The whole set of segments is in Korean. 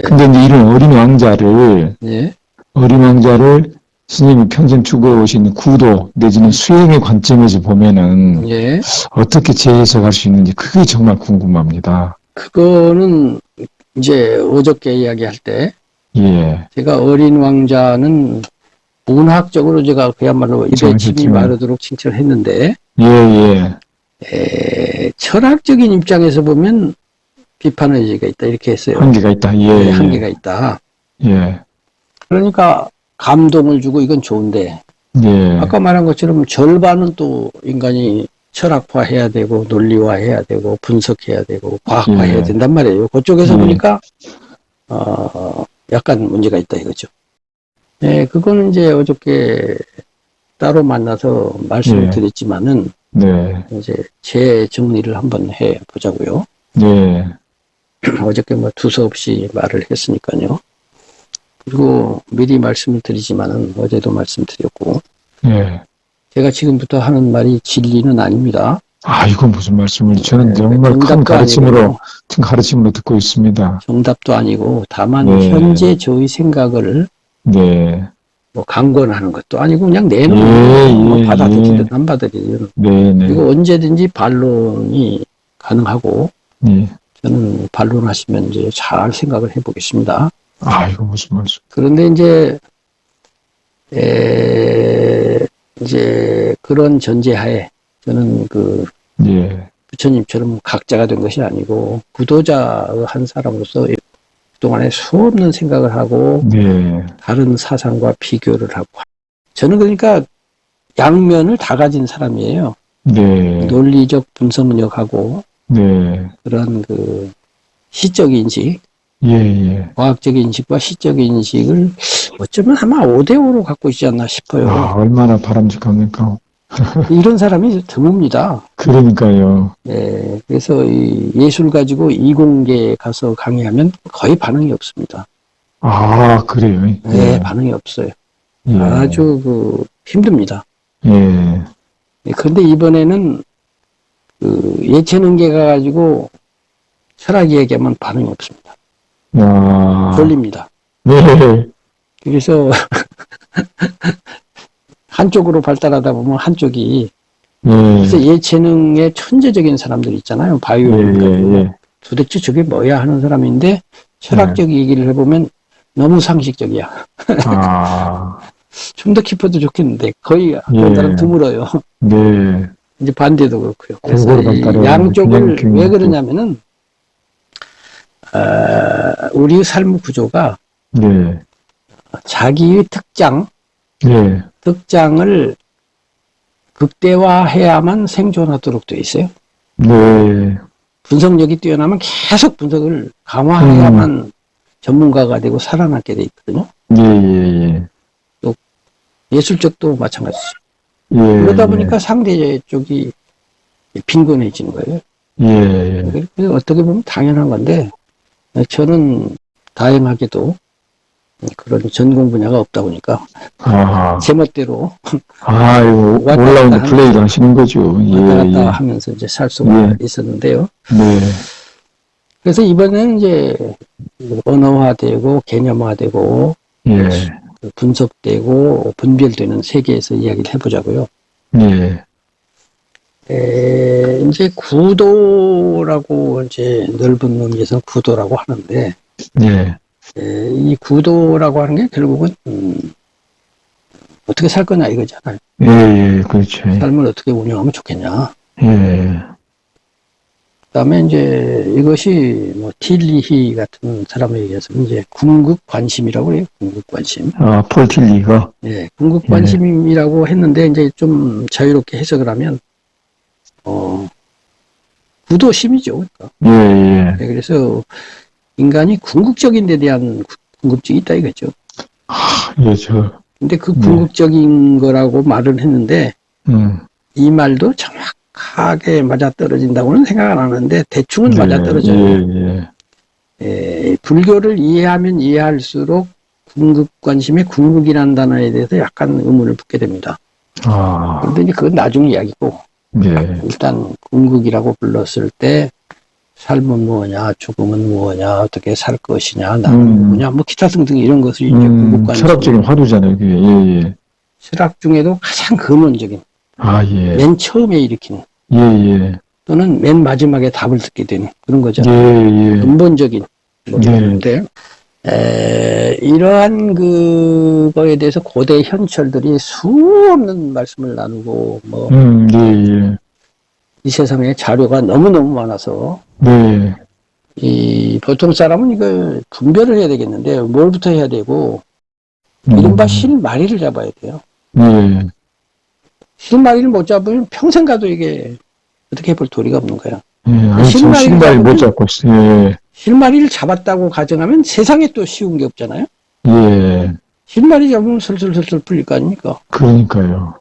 근데 이제 이런 예, 어린 왕자를 스님이 평생 추구해 오신 구도 내지는 수행의 관점에서 보면은 예. 어떻게 재해석할 수 있는지 그게 정말 궁금합니다. 그거는 이제 어저께 이야기할 때 예, 제가 어린 왕자는 문학적으로 제가 그야말로 입에 침이 칭찬하셨지만, 마르도록 칭찬을 했는데 예, 예, 철학적인 입장에서 보면 비판의 여지가 있다 이렇게 했어요. 한계가 있다. 예, 네, 예, 한계가 있다. 예, 그러니까 감동을 주고 이건 좋은데 예, 아까 말한 것처럼 절반은 또 인간이 철학화해야 되고 논리화해야 되고 분석해야 되고 과학화해야 예, 된단 말이에요. 그쪽에서 예, 보니까 약간 문제가 있다 이거죠. 네, 그거는 이제 어저께 따로 만나서 말씀을 예, 드렸지만은 네, 이제 재정리를 한번 해 보자고요. 네, 어저께 뭐 두서없이 말을 했으니까요. 그리고 미리 말씀을 드리지만은 어제도 말씀드렸고 예. 제가 지금부터 하는 말이 진리는 아닙니다. 아, 이건 무슨 말씀을, 저는 정말 정답도 아니고요. 큰 가르침으로 듣고 있습니다. 정답도 아니고 다만 네, 현재 저의 생각을 네, 뭐 강권하는 것도 아니고 그냥 예, 내놓는 거예요. 뭐 예, 받아들이든 예, 안 받아들이든. 네, 네, 그리고 언제든지 반론이 가능하고 예. 저는 반론하시면 이제 잘 생각을 해보겠습니다. 아, 이거 무슨 말씀. 그런데 이제 그런 전제하에 저는 그 예, 부처님처럼 각자가 된 것이 아니고 구도자 한 사람으로서 그동안에 수없는 생각을 하고 네, 다른 사상과 비교를 하고 저는 그러니까 양면을 다 가진 사람이에요. 네, 논리적 분석력하고 네, 그런 그 시적 인식, 예, 예. 과학적 인식과 시적 인식을 어쩌면 아마 5대5로 갖고 있지 않나 아, 싶어요. 얼마나 바람직합니까? 이런 사람이 드뭅니다. 그러니까요. 네, 그래서 이 예술 가지고 이공계에 가서 강의하면 거의 반응이 없습니다. 아, 그래요. 네, 예, 반응이 없어요. 예, 아주 힘듭니다. 예. 그런데 이번에는 그 예체능계 가지고 철학 얘기하면 반응이 없습니다. 야, 졸립니다. 네, 그래서 한쪽으로 발달하다 보면 한쪽이 그래서 예, 예체능의 천재적인 사람들 있잖아요. 예, 바이올린 가지고 예, 도대체 저게 뭐야 하는 사람인데 예, 예. 철학적 얘기를 해보면 너무 상식적이야. 아, 좀 더 깊어도 좋겠는데 거의 그런 사람 예, 드물어요. 네. 이제 반대도 그렇고요. 그래서 골고루 이 발달해가지고 균형, 양쪽을 왜 균형도. 그러냐면은 우리 삶 구조가 네, 자기의 네, 특장을 극대화해야만 생존하도록 되어 있어요. 네, 분석력이 뛰어나면 계속 분석을 음, 강화해야만 전문가가 되고 살아남게 돼 있거든요. 예, 예, 또 예술적도 마찬가지죠. 예, 그러다 예, 보니까 상대 쪽이 빈곤해지는 거예요. 예, 예, 그래서 어떻게 보면 당연한 건데 저는 다행하게도 그런 전공 분야가 없다 보니까 아하, 제멋대로 아이고, 왔다 갔다 올라운드 플레이를 하면서 하시는 거죠. 왔다 예, 갔다 예, 하면서 이제 살 수가 예, 있었는데요. 네, 그래서 이번에는 이제 언어화되고 개념화되고 예, 분석되고 분별되는 세계에서 이야기를 해보자고요. 예, 이제 구도라고 이제 넓은 의미에서 구도라고 하는데 예, 이 구도라고 하는 게 결국은 어떻게 살 거냐 이거잖아요. 예, 예, 그렇죠. 삶을 어떻게 운영하면 좋겠냐. 예, 그다음에 이제 이것이 뭐 틸리히 같은 사람에 의해서는 이제 궁극 관심이라고 해요. 궁극 관심. 아, 폴 틸리가, 예, 궁극 예, 관심이라고 했는데 이제 좀 자유롭게 해석을 하면 구도심이죠. 그러니까. 예, 예, 예, 그래서 인간이 궁극적인 데 대한 궁금증이 있다 이거죠. 예, 저, 근데 그 네, 궁극적인 거라고 말을 했는데 음, 이 말도 정확하게 맞아떨어진다고는 생각 안 하는데 대충은 네, 맞아떨어져요. 예, 불교를 이해하면 이해할수록 궁극 관심에 궁극이라는 단어에 대해서 약간 의문을 붙게 됩니다. 아, 그런데 이제 그건 나중 이야기고 네, 일단 궁극이라고 불렀을 때 삶은 뭐냐, 죽음은 뭐냐, 어떻게 살 것이냐, 나는 누구냐, 뭐 기타 등등 이런 것을 이제 궁극관심. 철학적인 화두잖아요, 그게. 예, 예. 철학 중에도 가장 근원적인, 아, 예. 맨 처음에 일으킨 예, 예. 또는 맨 마지막에 답을 듣게 되는 그런 예, 거잖아요. 예. 근본적인 네. 건데, 이러한 그거에 대해서 고대 현철들이 수없는 말씀을 나누고, 뭐, 예, 예. 이 세상에 자료가 너무너무 많아서, 네. 이 보통 사람은 이걸 분별을 해야 되겠는데, 뭘부터 해야 되고, 이른바 실마리를 잡아야 돼요. 예. 실마리를 못 잡으면 평생 가도 이게 어떻게 해볼 도리가 없는 거야. 예. 아니, 저 실마리를 신발 못 잡으면- 잡고 있어요. 예. 실마리를 잡았다고 가정하면 세상에 또 쉬운 게 없잖아요. 예. 실마리 잡으면 슬슬슬슬 풀릴 거 아닙니까? 그러니까요.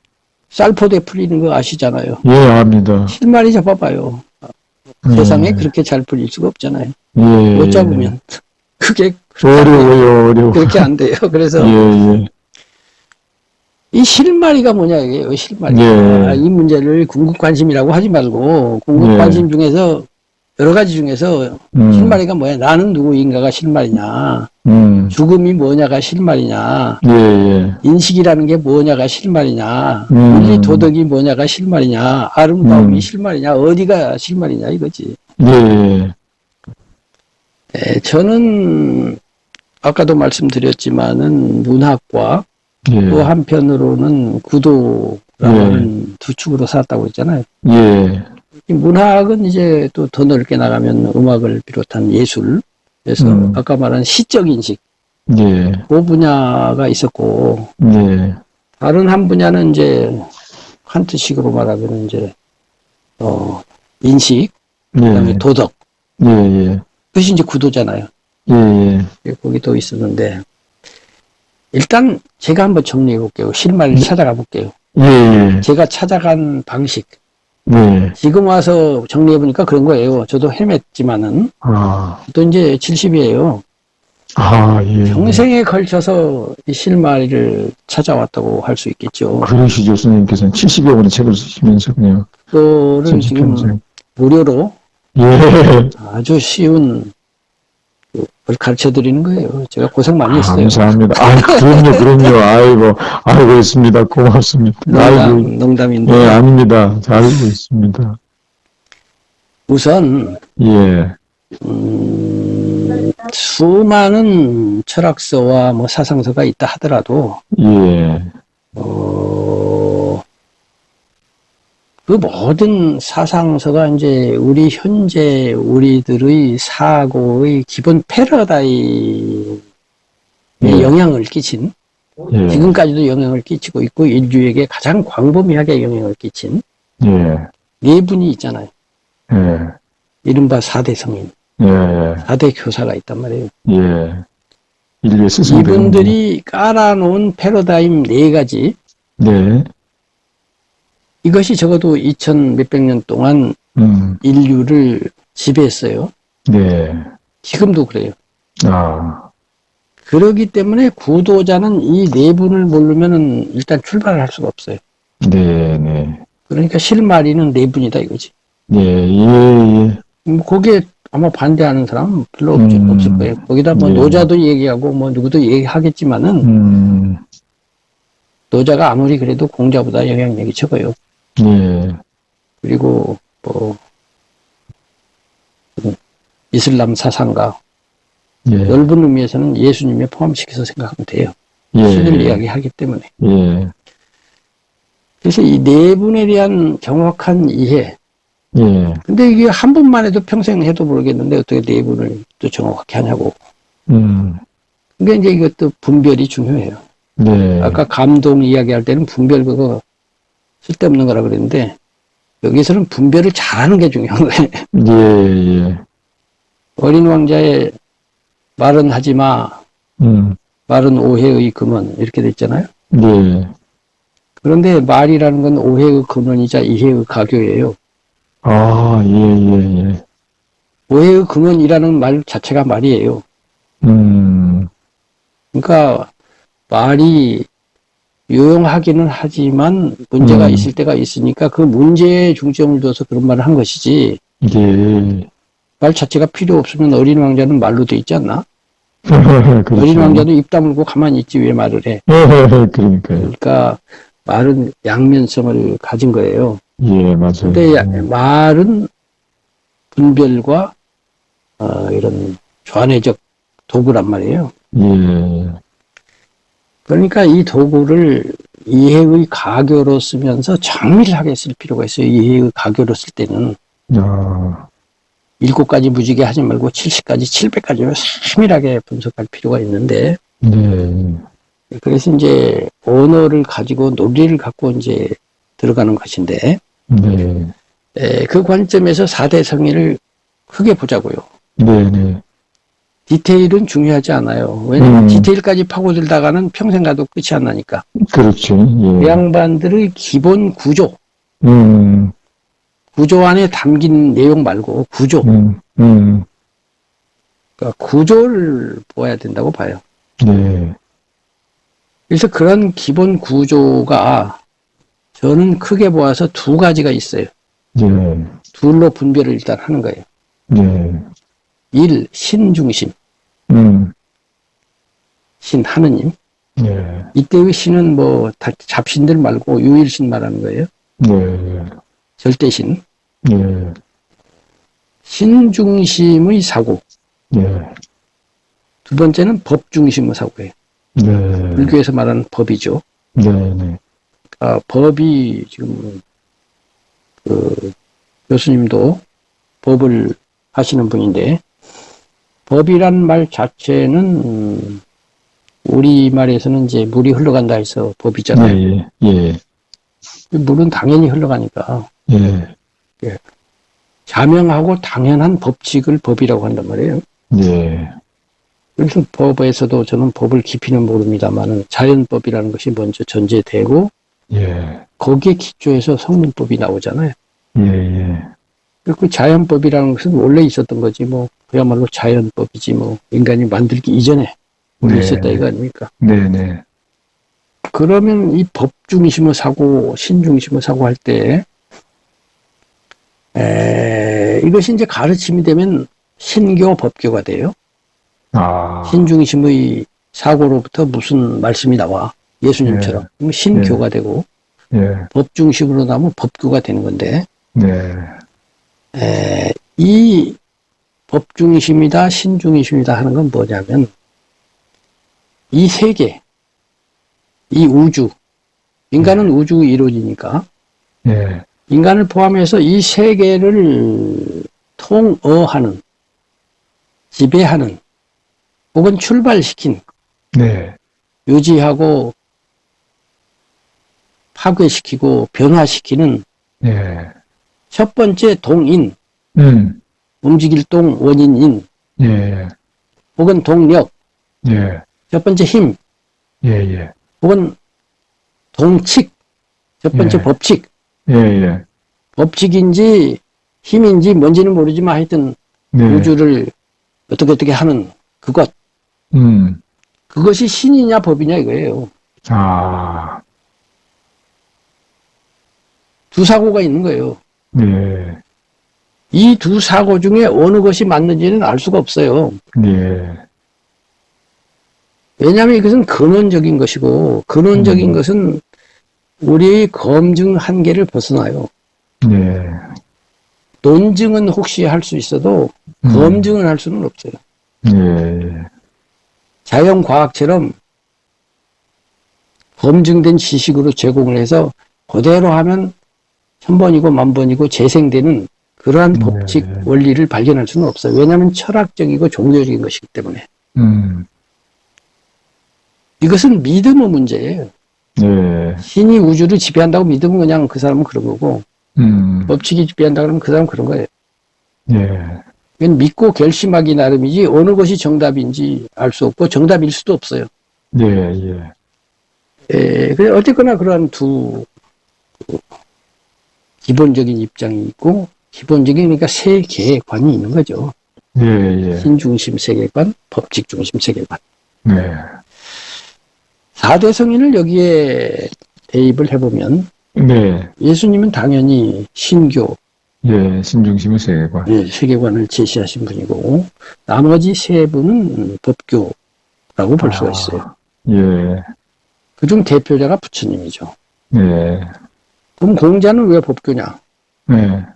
쌀포대 풀리는 거 아시잖아요. 예, 압니다. 실마리 잡아봐요. 세상에 그렇게 잘 풀릴 수가 없잖아요. 예. 못 잡으면. 그게 어려워요, 어려워. 그렇게 안 돼요. 그래서 예, 예. 이 실마리가 뭐냐 이게요. 실마리. 예. 이 문제를 궁극관심이라고 하지 말고 궁극관심 중에서 여러 가지 중에서 실마리가 뭐야? 나는 누구인가가 실마리냐? 죽음이 뭐냐가 실마리냐? 예, 예. 인식이라는 게 뭐냐가 실마리냐? 윤리 도덕이 뭐냐가 실마리냐? 아름다움이 실마리냐? 어디가 실마리냐 이거지. 예. 저는 아까도 말씀드렸지만은 문학과 예. 또 한편으로는 구도라는 두 축으로 살았다고 했잖아요. 예. 이 문학은 이제 또 더 넓게 나가면 음악을 비롯한 예술, 그래서 아까 말한 시적 인식, 예. 그 분야가 있었고, 예. 다른 한 분야는 이제 칸트식으로 말하면 이제 인식, 그다음에 예. 도덕, 예, 예. 그것이 이제 구도잖아요. 예, 거기 또 있었는데 일단 제가 한번 정리해 볼게요. 실마리를 찾아가 볼게요. 예. 제가 찾아간 방식. 네. 지금 와서 정리해 보니까 그런 거예요. 저도 헤맸지만은 아, 또 이제 70이에요. 아, 예. 평생에 걸쳐서 이 실마리를 찾아왔다고 할 수 있겠죠. 그러시죠, 선생님께서는 70여 권의 책을 쓰시면서 그냥. 그거를 지금 평생. 무료로 예. 아주 쉬운 걸 가르쳐 드리는 거예요. 제가 고생 많이 했어요. 감사합니다. 아, 그럼요. 알고 있습니다. 고맙습니다. 농담인데. 예, 아닙니다. 잘 알고 있습니다. 우선, 예. 수많은 철학서와 뭐 사상서가 있다 하더라도, 예. 그 모든 사상서가 이제 우리 현재 우리들의 사고의 기본 패러다임에 영향을 끼친, 예. 지금까지도 영향을 끼치고 있고 인류에게 가장 광범위하게 영향을 끼친 예. 네 분이 있잖아요. 예. 이른바 4대 성인, 예. 4대 교사가 있단 말이에요. 예. 인류의 스승. 이분들이 깔아놓은 패러다임 4가지, 네. 이것이 적어도 2000 몇백 년 동안 인류를 지배했어요. 네. 지금도 그래요. 아. 그러기 때문에 구도자는 이 4분을 모르면은 일단 출발을 할 수가 없어요. 네, 네. 그러니까 실마리는 4분이다 이거지. 네, 예, 예. 거기에 아마 반대하는 사람은 별로 없을 거예요. 거기다 뭐 예. 노자도 얘기하고 뭐 누구도 얘기하겠지만은 노자가 아무리 그래도 공자보다 영향력이 적어요. 예. 그리고 뭐 이슬람 사상가 예. 넓은 의미에서는 예수님에 포함시켜서 생각하면 돼요. 예. 신을 이야기하기 때문에. 예. 그래서 이 4분에 대한 정확한 이해. 예. 근데 이게 한 분만 해도 평생 해도 모르겠는데 어떻게 4분을 또 정확하게 하냐고. 그러니까 이제 이것도 분별이 중요해요. 네. 아까 감동 이야기할 때는 분별 그거 쓸데없는 거라 그랬는데 여기서는 분별을 잘하는 게 중요한 거예요. 예, 예. 어린 왕자의 말은 하지 마. 말은 오해의 근원. 이렇게 됐잖아요. 네. 그런데 말이라는 건 오해의 근원이자 이해의 가교예요. 아, 예, 예, 예. 오해의 근원이라는 말 자체가 말이에요. 그러니까 말이 유용하기는 하지만 문제가 있을 때가 있으니까 그 문제에 중점을 둬서 그런 말을 한 것이지. 예. 말 자체가 필요 없으면 어린 왕자는 말로 돼 있지 않나? 그렇죠. 어린 왕자도 입 다물고 가만히 있지 왜 말을 해? 그러니까요. 그러니까 말은 양면성을 가진 거예요. 예, 맞아요. 근데 말은 분별과 이런 좌뇌적 도구란 말이에요. 예, 그러니까 이 도구를 이해의 가교로 쓰면서 정밀하게 쓸 필요가 있어요. 이해의 가교로 쓸 때는 아, 7가지 무지개 하지 말고 70가지, 700가지로 세밀하게 분석할 필요가 있는데, 네, 그래서 이제 언어를 가지고 논리를 갖고 이제 들어가는 것인데, 네, 그 관점에서 4대 성인을 크게 보자고요. 네, 네. 디테일은 중요하지 않아요. 왜냐면 디테일까지 파고들다가는 평생 가도 끝이 안 나니까. 그렇죠. 그 예. 양반들의 기본 구조, 음, 구조 안에 담긴 내용 말고 구조, 그러니까 구조를 보아야 된다고 봐요. 네, 그래서 그런 기본 구조가 저는 크게 보아서 2가지가 있어요. 네, 둘로 분별을 일단 하는 거예요. 네, 1. 신중심. 신, 하느님. 네, 이때의 신은 뭐 다 잡신들 말고 유일신 말하는 거예요. 네, 절대신. 네, 신중심의 사고. 네, 2번째는 법중심의 사고예요. 네, 불교에서 말하는 법이죠. 네, 네, 법이 지금 그 교수님도 법을 하시는 분인데, 법이란 말 자체는 우리말에서는 이제 물이 흘러간다 해서 법이잖아요. 예, 예, 물은 당연히 흘러가니까 예, 자명하고 당연한 법칙을 법이라고 한단 말이에요. 예, 그래서 법에서도 저는 법을 깊이는 모릅니다만 자연법이라는 것이 먼저 전제되고 예, 거기에 기초해서 성문법이 나오잖아요. 예, 예, 그 자연법이라는 것은 원래 있었던 거지 뭐 그야말로 자연법이지 뭐 인간이 만들기 이전에 원래 있었다 이거 아닙니까? 네, 네, 그러면 이 법 중심의 사고, 신 중심의 사고 할 때 이것이 이제 가르침이 되면 신교, 법교가 돼요. 아, 신 중심의 사고로부터 무슨 말씀이 나와 예수님처럼 그럼 신교가 되고 예, 법 중심으로 나면 법교가 되는 건데 네, 이 법 중심이다, 신 중심이다 하는 건 뭐냐면 이 세계, 이 우주, 인간은 우주의 이루어지니까 예, 인간을 포함해서 이 세계를 통어하는, 지배하는, 혹은 출발시킨, 네, 유지하고 파괴시키고 변화시키는 예, 첫 번째 동인, 움직일 동 원인인, 예, 혹은 동력, 예, 첫 번째 힘, 예, 예, 혹은 동칙, 첫 번째 예. 법칙, 예, 예, 법칙인지 힘인지 뭔지는 모르지만 하여튼 네, 우주를 어떻게 하는 그것, 그것이 신이냐 법이냐 이거예요. 아, 두 사고가 있는 거예요. 네, 이 두 사고 중에 어느 것이 맞는지는 알 수가 없어요. 네, 왜냐하면 이것은 근원적인 것이고 근원적인 것은 우리의 검증 한계를 벗어나요. 네, 논증은 혹시 할 수 있어도 검증을 할 수는 없어요. 네, 자연과학처럼 검증된 지식으로 제공을 해서 그대로 하면 1000번이고 10,000번이고 재생되는 그러한 법칙, 원리를 발견할 수는 없어요. 왜냐하면 철학적이고 종교적인 것이기 때문에. 이것은 믿음의 문제예요. 네, 신이 우주를 지배한다고 믿으면 그냥 그 사람은 그런 거고 법칙이 지배한다 그러면 그 사람은 그런 거예요. 네, 이건 믿고 결심하기 나름이지 어느 것이 정답인지 알 수 없고 정답일 수도 없어요. 예, 예, 그래 어쨌거나 그러한 두 기본적인 입장이 있고 기본적인 그러니까 세계관이 있는 거죠. 예, 예, 신중심 세계관, 법칙 중심 세계관. 네, 4대 성인을 여기에 대입을 해보면 네, 예수님은 당연히 신교, 예, 신중심의 세계관. 예, 세계관을 제시하신 분이고, 나머지 세 분은 법교라고 볼 수가 있어요. 예, 그중 대표자가 부처님이죠. 예, 그럼 공자는 왜 법교냐? 예,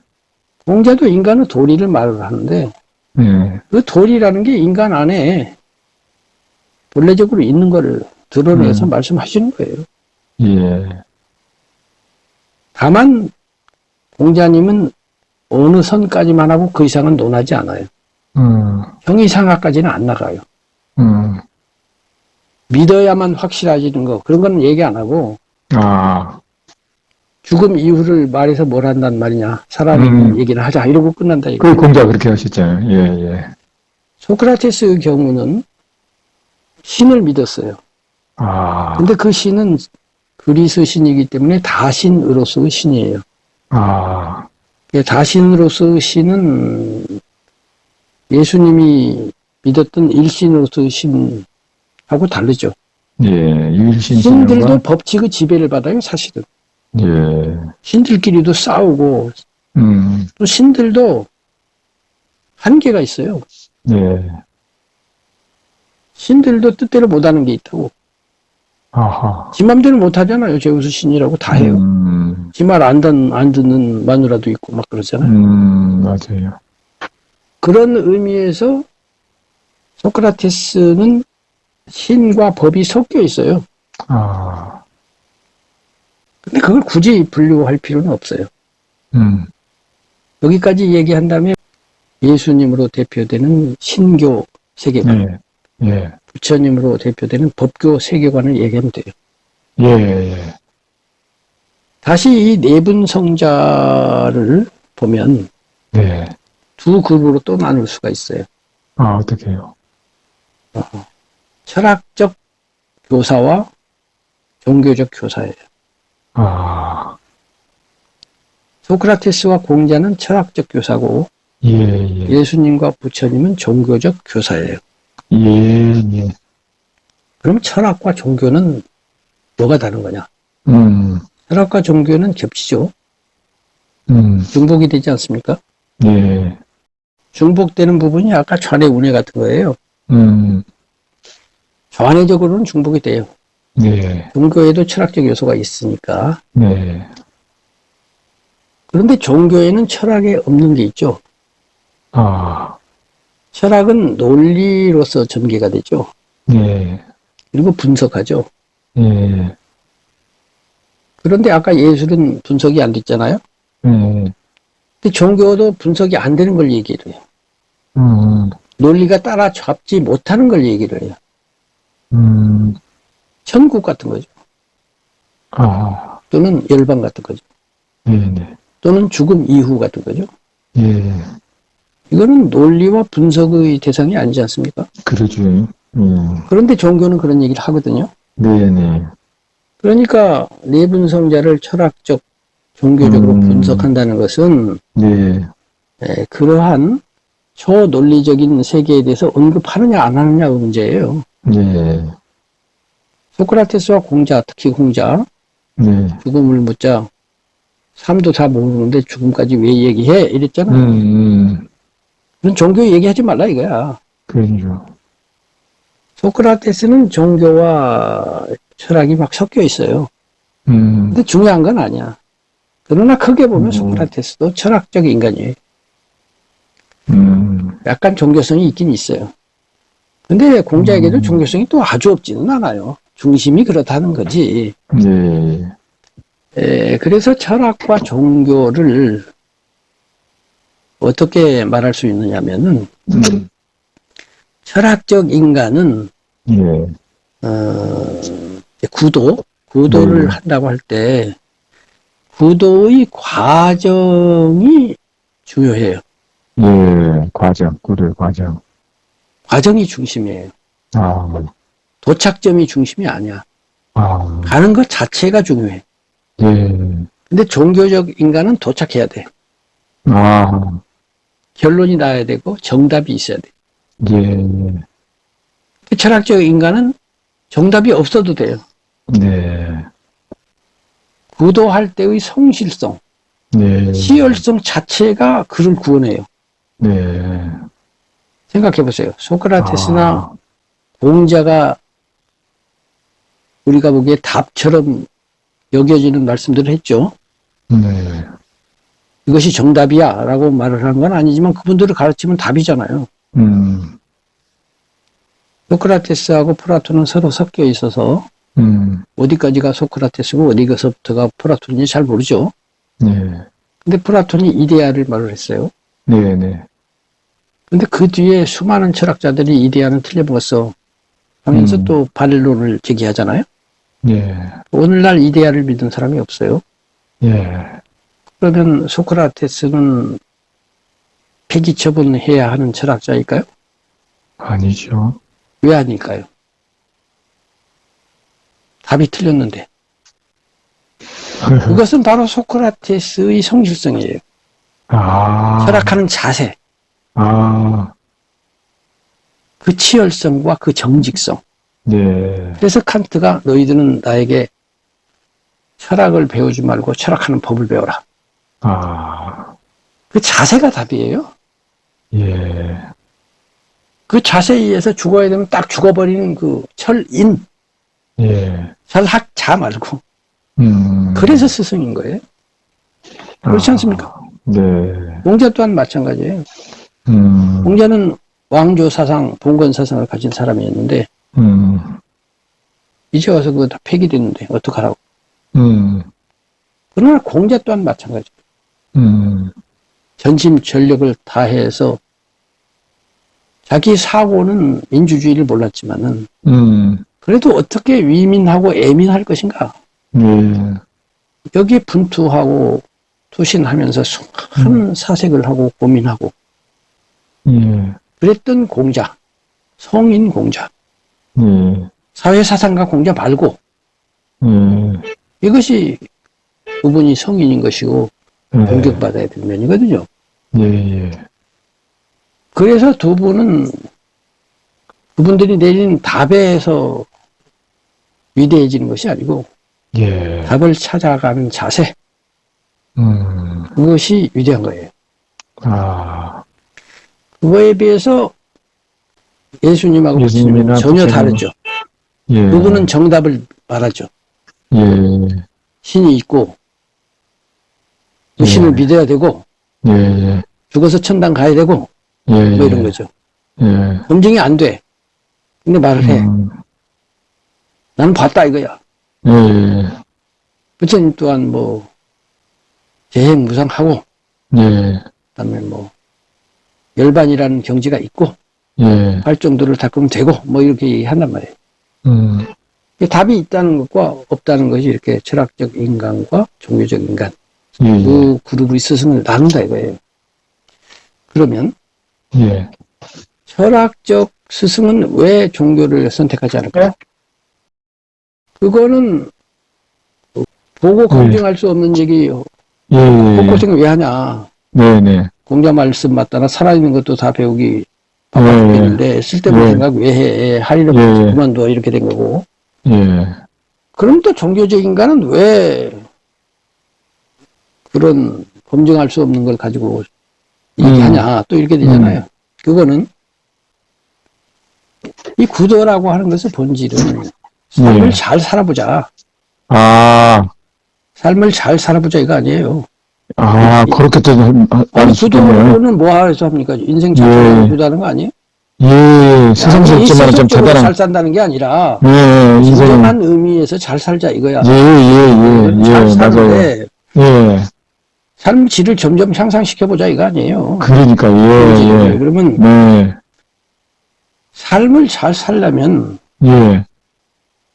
공자도 인간의 도리를 말을 하는데, 예, 그 도리라는 게 인간 안에 본래적으로 있는 거를 드러내서 말씀하시는 거예요. 예, 다만 공자님은 어느 선까지만 하고 그 이상은 논하지 않아요. 형이상하까지는 안 나가요. 믿어야만 확실해지는 거, 그런 건 얘기 안 하고, 죽음 이후를 말해서 뭘 한단 말이냐, 살아있는 얘기를 하자, 이러고 끝난다. 그 공자 그렇게 하셨잖아요. 예, 예. 소크라테스의 경우는 신을 믿었어요. 근데 그 신은 그리스 신이기 때문에 다신으로서의 신이에요. 다신으로서의 신은 예수님이 믿었던 일신으로서의 신하고 다르죠. 예, 유일신 신들도 법칙의 지배를 받아요, 사실은. 예. 신들끼리도 싸우고, 또 신들도 한계가 있어요. 예. 신들도 뜻대로 못하는 게 있다고. 지 맘대로 못하잖아요. 제우스 신이라고 다 해요. 지 말 안 듣는 마누라도 있고 막 그러잖아요. 맞아요. 그런 의미에서 소크라테스는 신과 법이 섞여 있어요. 근데 그걸 굳이 분류할 필요는 없어요. 여기까지 얘기한다면 예수님으로 대표되는 신교 세계관, 예. 부처님으로 대표되는 법교 세계관을 얘기하면 돼요. 예. 다시 이 네 분 성자를 보면 네. 두 그룹으로 또 나눌 수가 있어요. 어떻게 해요? 철학적 교사와 종교적 교사예요. 소크라테스와 공자는 철학적 교사고, 예수님과 부처님은 종교적 교사예요. 예. 그럼 철학과 종교는 뭐가 다른 거냐? 철학과 종교는 겹치죠. 중복이 되지 않습니까? 예. 중복되는 부분이 아까 좌뇌 우뇌 같은 거예요. 좌뇌적으로는 중복이 돼요. 네. 종교에도 철학적 요소가 있으니까. 네. 그런데 종교에는 철학에 없는 게 있죠. 철학은 논리로서 전개가 되죠. 네. 그리고 분석하죠. 네. 그런데 아까 예술은 분석이 안 됐잖아요. 근데 종교도 분석이 안 되는 걸 얘기를 해요. 논리가 따라잡지 못하는 걸 얘기를 해요. 천국 같은 거죠. 또는 열방 같은 거죠. 네. 또는 죽음 이후 같은 거죠. 예. 이거는 논리와 분석의 대상이 아니지 않습니까? 그러죠. 그런데 종교는 그런 얘기를 하거든요. 네네. 그러니까 네분 성자를 철학적, 종교적으로 분석한다는 것은 네. 그러한 초논리적인 세계에 대해서 언급하느냐 안 하느냐의 문제예요. 네. 소크라테스와 공자, 특히 공자, 네. 죽음을 묻자 삶도 다 모르는데 죽음까지 왜 얘기해? 이랬잖아. 그런 종교 얘기하지 말라 이거야. 그러죠. 소크라테스는 종교와 철학이 막 섞여 있어요. 근데 중요한 건 아니야. 그러나 크게 보면 소크라테스도 철학적 인간이에요. 약간 종교성이 있긴 있어요. 근데 공자에게도 종교성이 또 아주 없지는 않아요. 중심이 그렇다는 거지. 네. 그래서 철학과 종교를 어떻게 말할 수 있느냐면은, 철학적 인간은, 구도를 한다고 할 때, 구도의 과정이 중요해요. 구도의 과정. 과정이 중심이에요. 도착점이 중심이 아니야. 가는 것 자체가 중요해. 근데 종교적 인간은 도착해야 돼. 결론이 나야 되고 정답이 있어야 돼. 철학적 인간은 정답이 없어도 돼요. 구도할 때의 성실성, 네. 치열성 자체가 그를 구원해요. 네. 생각해 보세요. 소크라테스나 아, 공자가 우리가 보기에 답처럼 여겨지는 말씀들을 했죠. 네. 이것이 정답이야 라고 말을 하는 건 아니지만 그분들을 가르치면 답이잖아요. 소크라테스하고 플라톤은 서로 섞여 있어서 어디까지가 소크라테스고 어디서부터가 플라톤인지 잘 모르죠. 네. 근데 플라톤이 이데아를 말을 했어요. 네, 네. 근데 그 뒤에 수많은 철학자들이 이데아는 틀려먹었어 하면서 또 반론을 제기하잖아요. 네. 오늘날 이데아를 믿는 사람이 없어요. 예. 그러면 소크라테스는 폐기 처분해야 하는 철학자일까요? 아니죠. 왜 아닐까요? 답이 틀렸는데. 그것은 바로 소크라테스의 성실성이에요. 아, 철학하는 자세, 아, 그 치열성과 그 정직성. 네. 그래서 칸트가 너희들은 나에게 철학을 배우지 말고 철학하는 법을 배워라. 아, 그 자세가 답이에요. 예. 그 자세에 의해서 죽어야 되면 딱 죽어버리는 그 철인, 예. 철학자 말고. 음. 그래서 스승인 거예요. 그렇지 않습니까? 네. 공자 또한 마찬가지예요. 공자는 왕조 사상, 봉건 사상을 가진 사람이었는데 이제 와서 그거 다 폐기됐는데 어떡하라고. 그러나 공자 또한 마찬가지예요. 전심 전력을 다해서 자기 사고는 민주주의를 몰랐지만은 그래도 어떻게 위민하고 애민할 것인가. 예. 여기에 분투하고 투신하면서 수많은 사색을 하고 고민하고 예. 그랬던 공자, 성인 공자, 예. 사회사상가 공자 말고 예. 이것이 그분이 성인인 것이고 공격받아야 될 면이거든요. 예. 예. 그래서 두 분은 그분들이 내린 답에서 위대해지는 것이 아니고 예. 답을 찾아가는 자세, 그것이 위대한 거예요. 아, 그거에 비해서 예수님하고 부처님은 전혀 다르죠. 예. 그분은 정답을 말하죠. 예. 신이 있고 그 신을 믿어야 되고 예. 죽어서 천당 가야 되고 예. 뭐 이런 거죠. 예. 검증이 안 돼. 근데 말을 해. 나는 봤다 이거야. 예. 부처님 또한 뭐 재행무상하고 예. 그다음에 뭐 열반이라는 경지가 있고 예. 할 정도를 닦으면 되고 뭐 이렇게 얘기한단 말이에요. 답이 있다는 것과 없다는 것이 이렇게 철학적 인간과 종교적 인간 그 그룹의 스승을 나눈다 이거예요. 그러면 예. 철학적 스승은 왜 종교를 선택하지 않을까요? 그거는 보고 검증할 수 없는 얘기예요. 헛고생을 왜 하냐. 네네. 공자 말씀 맞다나 살아있는 것도 다 배우기 바빠죽겠는데 쓸데없는 생각 왜 해. 할 일 없어서 그만둬. 이렇게 된 거고. 그럼 또 종교적 인간은 왜 그런 검증할 수 없는 걸 가지고 얘기하냐. 또 이렇게 되잖아요. 그거는 이 구도라고 하는 것의 본질은 삶을 잘 살아보자. 아, 삶을 잘 살아보자 이거 아니에요. 아, 그렇게 또, 아니, 구도는 뭐 해서 합니까? 인생 전체를 구도하는 거 아니에요? 예, 세상스럽지만 좀 대단한. 잘 산다는 게 아니라, 인생. 진정한 의미에서 잘 살자 이거야. 잘 사는데, 예. 삶 질을 점점 향상시켜보자 이거 아니에요. 그러니까, 그러면, 삶을 잘 살려면,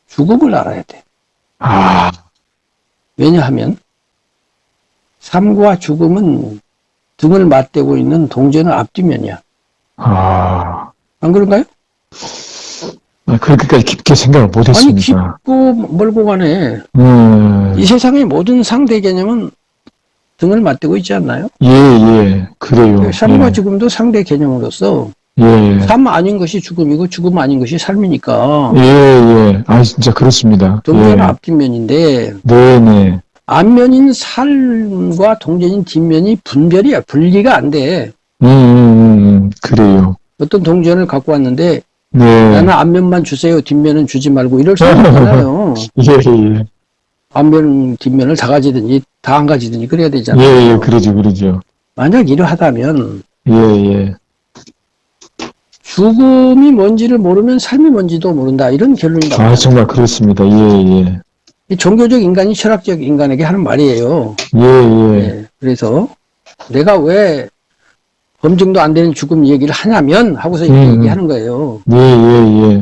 죽음을 알아야 돼. 아. 왜냐하면, 삶과 죽음은 등을 맞대고 있는 동전의 앞뒤면이야. 아. 안 그런가요? 그렇게까지 깊게 생각을 못 했습니다. 아니, 깊고 멀고 간에, 이 세상의 모든 상대 개념은 등을 맞대고 있지 않나요? 그래요. 삶과 죽음도 상대 개념으로서, 삶 아닌 것이 죽음이고, 죽음 아닌 것이 삶이니까. 아, 진짜 그렇습니다. 동전의 앞뒷면인데, 네네. 앞면인 삶과 동전인 뒷면이 분리가 안 돼. 그래요. 어떤 동전을 갖고 왔는데, 네. 나는 앞면만 주세요. 뒷면은 주지 말고 이럴 수 없잖아요. 예. 앞면, 뒷면을 다 가지든지, 다 안 가지든지 그래야 예, 되잖아요. 그러죠. 만약 이러하다면, 예. 죽음이 뭔지를 모르면 삶이 뭔지도 모른다. 이런 결론이 나옵니다. 아, 정말 그렇습니다. 예. 이 종교적 인간이 철학적 인간에게 하는 말이에요. 예. 그래서 내가 왜 검증도 안 되는 죽음 얘기를 하냐면 하고서 이렇게 얘기하는 거예요. 예.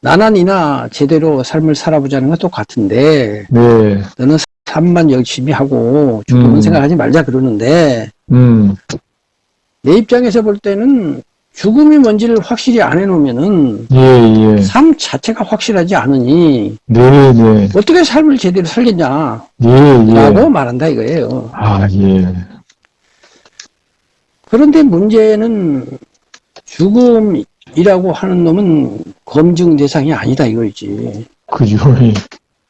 나나니나 제대로 삶을 살아보자는 건 똑같은데 네. 너는 삶만 열심히 하고 죽음은 생각하지 말자 그러는데 내 입장에서 볼 때는 죽음이 뭔지를 확실히 안 해놓으면은 예. 삶 자체가 확실하지 않으니 네. 어떻게 삶을 제대로 살겠냐 예. 라고 말한다 이거예요. 아, 예. 그런데 문제는 죽음이라고 하는 놈은 검증 대상이 아니다 이거지. 그죠.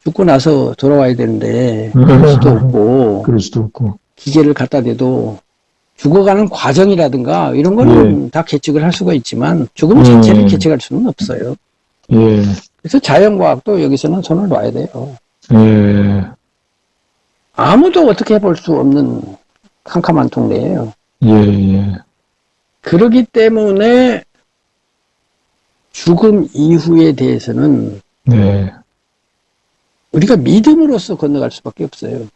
죽고 나서 돌아와야 되는데 그럴 수도 없고 그럴 수도 없고. 기계를 갖다 대도 죽어가는 과정이라든가 이런 거는 다 계측을 할 수가 있지만 죽음 자체를 계측할 수는 없어요. 예. 그래서 자연과학도 여기서는 손을 놔야 돼요. 예. 아무도 어떻게 해볼 수 없는 캄캄한 동네예요. 예. 그러기 때문에 죽음 이후에 대해서는 네. 우리가 믿음으로써 건너갈 수밖에 없어요.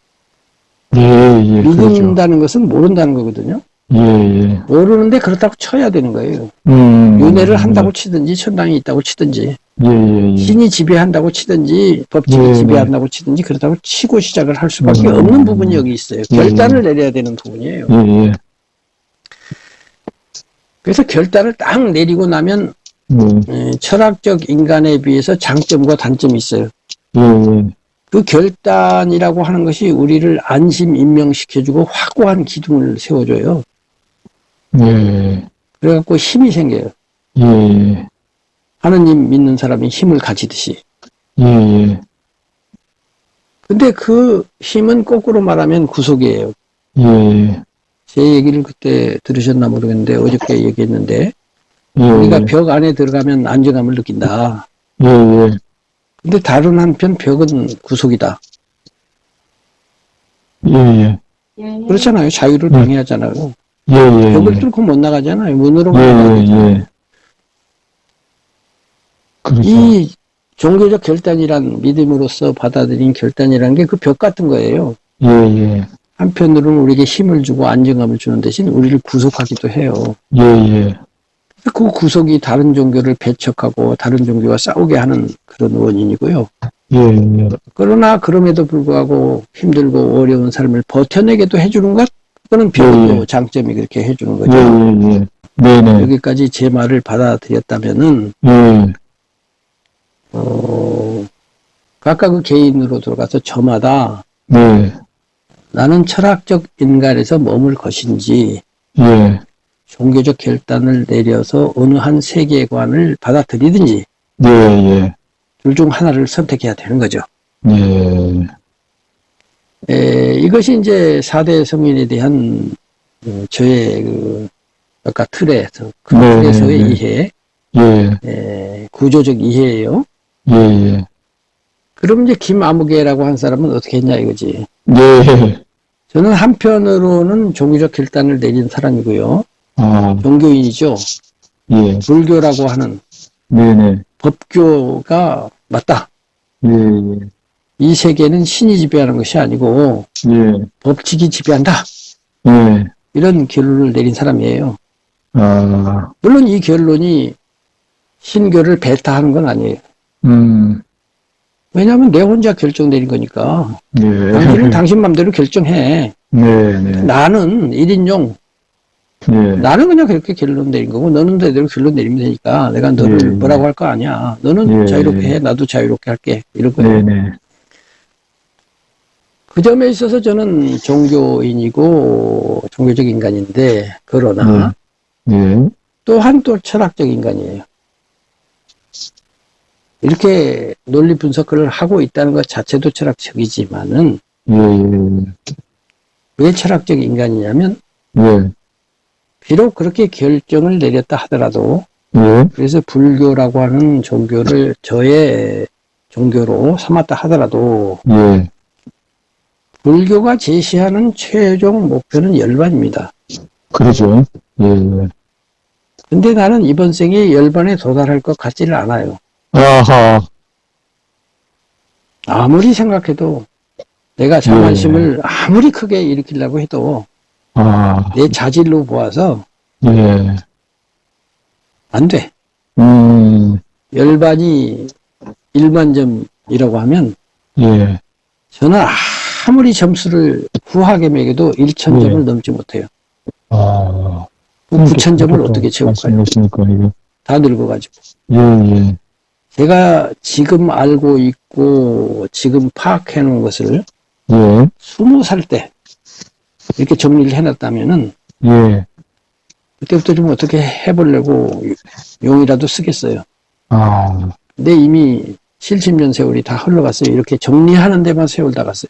예. 그렇죠. 믿는다는 것은 모른다는 거거든요. 예. 모르는데 그렇다고 쳐야 되는 거예요. 윤회를 한다고 치든지 천당이 있다고 치든지 예. 신이 지배한다고 치든지 법칙이 지배한다고 치든지 그렇다고 치고 시작을 할 수밖에 없는 부분이 여기 있어요. 결단을 내려야 되는 부분이에요. 예. 그래서 결단을 딱 내리고 나면 철학적 인간에 비해서 장점과 단점이 있어요. 그 결단이라고 하는 것이 우리를 안심 임명시켜주고 확고한 기둥을 세워줘요. 그래갖고 힘이 생겨요. 하느님 믿는 사람이 힘을 가지듯이. 근데 그 힘은 거꾸로 말하면 구속이에요. 제 얘기를 그때 들으셨나 모르겠는데 어저께 얘기했는데 우리가 벽 안에 들어가면 안정감을 느낀다. 근데 다른 한편 벽은 구속이다. 그렇잖아요. 자유를 방해하잖아요. 벽을 뚫고 못 나가잖아요. 문으로 나가잖아요. 그렇죠. 이 종교적 결단이란 믿음으로써 받아들인 결단이라는 게 그 벽 같은 거예요. 한편으로는 우리에게 힘을 주고 안정감을 주는 대신 우리를 구속하기도 해요. 그 구속이 다른 종교를 배척하고 다른 종교와 싸우게 하는 그런 원인이고요. 그러나 그럼에도 불구하고 힘들고 어려운 삶을 버텨내게도 해주는 것, 그거는 벽도 장점이 그렇게 해주는 거죠. 여기까지 제 말을 받아들였다면은 각각 그 개인으로 들어가서 저마다 나는 철학적 인간에서 머물 것인지 종교적 결단을 내려서 어느 한 세계관을 받아들이든지 둘 중 하나를 선택해야 되는 거죠. 이것이 이제 4대 성인에 대한 저의 아까 틀에서 그 틀에서의 이해, 구조적 이해예요. 그럼 이제 김아무개라고 한 사람은 어떻게 했냐 이거지. 저는 한편으로는 종교적 결단을 내린 사람이고요. 종교인이죠. 불교라고 하는 법교가 맞다. 이 세계는 신이 지배하는 것이 아니고 법칙이 지배한다. 이런 결론을 내린 사람이에요. 물론 이 결론이 신교를 배타하는 건 아니에요. 왜냐하면 내 혼자 결정 내린 거니까. 당신은 당신 맘대로 결정해. 나는 1인용. 나는 그냥 그렇게 결론 내린 거고 너는 대대로 결론 내리면 되니까 내가 너를 뭐라고 할 거 아니야. 너는 자유롭게 해. 나도 자유롭게 할게. 이럴 거예요. 그 점에 있어서 저는 종교인이고 종교적 인간인데 그러나 또한 또 철학적 인간이에요. 이렇게 논리 분석을 하고 있다는 것 자체도 철학적이지만은 예, 예, 왜 철학적 인간이냐면, 예, 비록 그렇게 결정을 내렸다 하더라도, 예, 그래서 불교라고 하는 종교를 저의 종교로 삼았다 하더라도, 예, 불교가 제시하는 최종 목표는 열반입니다. 그러죠. 예, 예. 근데 나는 이번 생에 열반에 도달할 것 같지를 않아요. 아하, 아무리 생각해도 내가 예, 자만심을 아무리 크게 일으키려고 해도 아, 내 자질로 보아서 예, 안 돼. 음, 열반이 1만점이라고 하면 예, 저는 아무리 점수를 후하게 매겨도 1000점을 예. 넘지 못해요. 아, 9000점을 어떻게 채울까요? 말씀하시니까, 이거. 다 늙어가지고. 예, 예, 제가 지금 알고 있고 지금 파악해 놓은 것을 예, 20살 때 이렇게 정리를 해놨다면은 예, 그때부터 좀 어떻게 해보려고 용이라도 쓰겠어요. 아, 근데 이미 70년 세월이 다 흘러갔어요. 이렇게 정리하는 데만 세월 다 갔어요.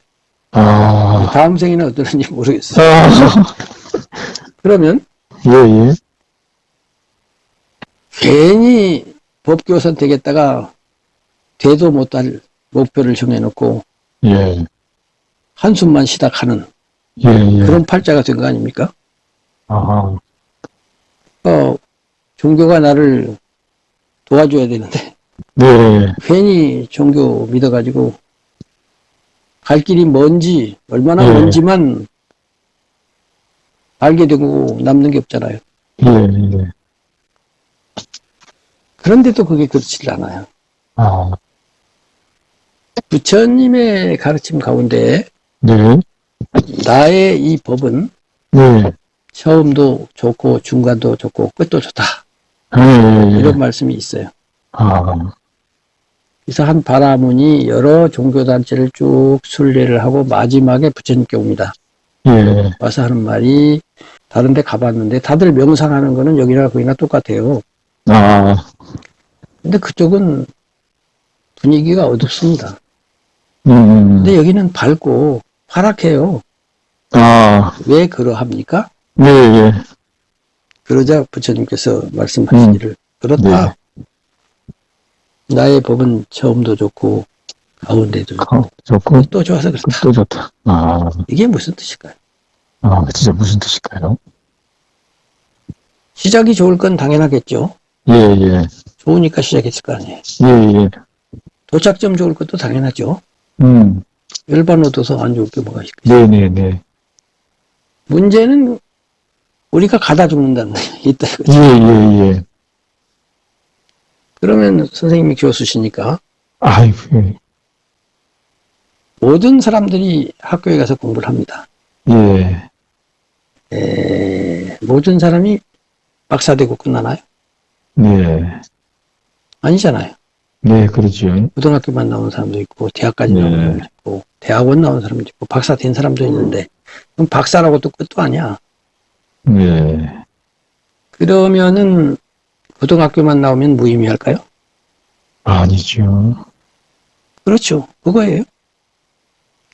아, 다음 생에는 어떨는지 모르겠어요. 아, 그러면 예, 예, 괜히 법교선 되겠다가 되도 못할 목표를 정해놓고 예, 한숨만 쉬다 가는 예, 예, 그런 팔자가 된 거 아닙니까? 아하, 종교가 나를 도와줘야 되는데 네, 괜히 종교 믿어가지고 갈 길이 먼지 얼마나 예. 먼지만 알게 되고 남는 게 없잖아요. 예, 예, 그런데도 그게 그렇지 않아요. 아, 부처님의 가르침 가운데 네, 나의 이 법은 네, 처음도 좋고 중간도 좋고 끝도 좋다. 예, 예, 이런 말씀이 있어요. 아, 그래서 한 바라문이 여러 종교단체를 쭉 순례를 하고 마지막에 부처님께 옵니다. 예, 와서 하는 말이 다른 데 가봤는데 다들 명상하는 거는 여기나 거기나 똑같아요. 아, 근데 그쪽은 분위기가 어둡습니다. 음, 근데 여기는 밝고 활약해요. 아, 왜 그러합니까? 네, 예, 그러자 부처님께서 말씀하시기를 그렇다. 나의 법은 처음도 좋고 가운데도 좋고 좋고, 또 좋아서 그렇다. 또 좋다. 아, 이게 무슨 뜻일까요? 아, 진짜 무슨 뜻일까요? 시작이 좋을 건 당연하겠죠. 예, 예, 좋으니까 시작했을 거 아니에요. 예, 예, 도착점 좋을 것도 당연하죠. 음, 열반 얻어서 안 좋을 게 뭐가 네, 있겠어요. 네, 네, 문제는 우리가 가다 죽는다는 게 있다. 예, 예, 예, 그러면 선생님이 교수시니까 아이고, 예, 모든 사람들이 학교에 가서 공부를 합니다. 예, 모든 사람이 박사 되고 끝나나요? 네, 아니잖아요. 네, 그러죠. 고등학교만 나온 사람도 있고 대학까지 네. 나온 사람도 있고 대학원 나온 사람도 있고 박사 된 사람도 있는데 그럼 박사라고 또 끝도 아니야. 네, 그러면은 고등학교만 나오면 무의미할까요? 아니죠. 그렇죠. 그거예요.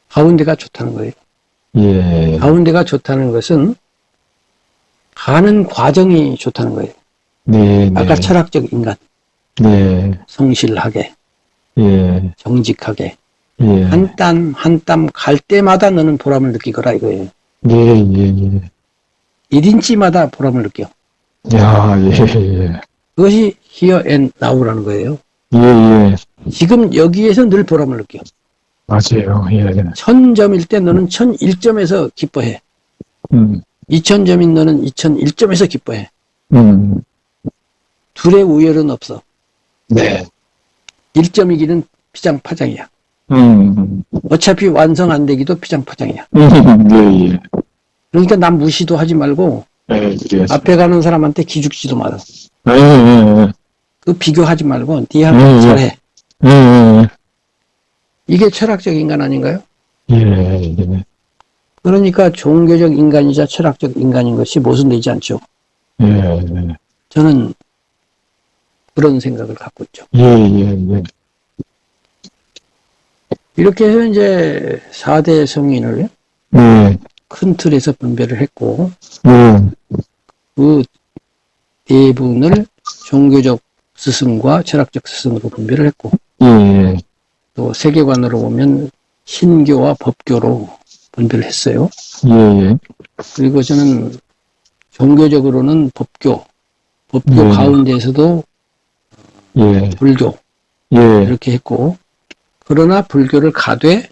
가운데가 좋다는 거예요. 예, 가운데가 좋다는 것은 가는 과정이 좋다는 거예요. 네, 아까 네, 철학적 인간, 네, 성실하게, 예, 정직하게, 예, 한 땀 한 땀 갈 때마다 너는 보람을 느끼거라 이거예요. 예, 예, 1인치마다 보람을 느껴. 예, 야, 예, 예, 그것이 here and now라는 거예요. 예, 예, 지금 여기에서 늘 보람을 느껴. 맞아요. 예, 1000점일 때 너는 1001점에서 기뻐해. 음, 2000점인 너는 2001점에서 기뻐해. 음, 둘의 우열은 없어. 네, 1점이기는 피장파장이야. 음, 어차피 완성 안 되기도 피장파장이야. 예, 예, 그러니까 남 무시도 하지 말고 예, 그래야지. 앞에 가는 사람한테 기죽지도 마라. 예, 예, 그 비교하지 말고 예, 니하고 잘해. 예, 예, 이게 철학적 인간 아닌가요? 예, 예, 그러니까 종교적 인간이자 철학적 인간인 것이 모순되지 않죠. 예, 저는 그런 생각을 갖고 있죠. 예, 예, 예, 이렇게 해서 이제 4대 성인을 네, 큰 틀에서 분별을 했고, 네, 그 대부분을 종교적 스승과 철학적 스승으로 분별을 했고, 예, 또 세계관으로 보면 신교와 법교로 분별을 했어요. 예, 예, 그리고 저는 종교적으로는 법교 네. 가운데에서도 예, 불교 예, 이렇게 했고, 그러나 불교를 가되 예,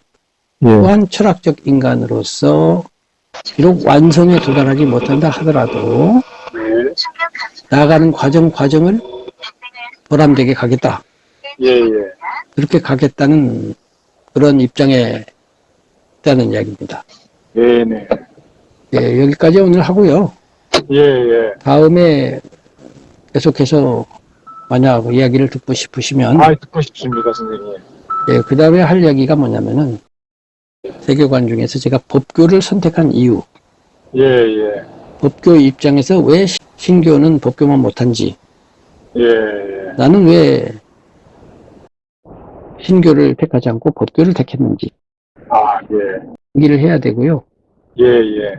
또한 철학적 인간으로서 비록 완성에 도달하지 못한다 하더라도 나아가는 과정을 보람되게 가겠다. 예, 예. 그렇게 가겠다는 그런 입장에 있다는 이야기입니다. 네, 네. 예, 여기까지 오늘 하고요. 예, 예. 다음에 계속해서 만약 이야기를 듣고 싶으시면 듣고 싶습니다, 선생님. 예, 그 다음에 할 이야기가 뭐냐면은 세계관 중에서 제가 법교를 선택한 이유, 예, 예. 법교 입장에서 왜 신교는 법교만 못한지, 예, 예. 나는 왜 신교를 택하지 않고 법교를 택했는지 예. 얘기를 해야 되고요. 예, 예.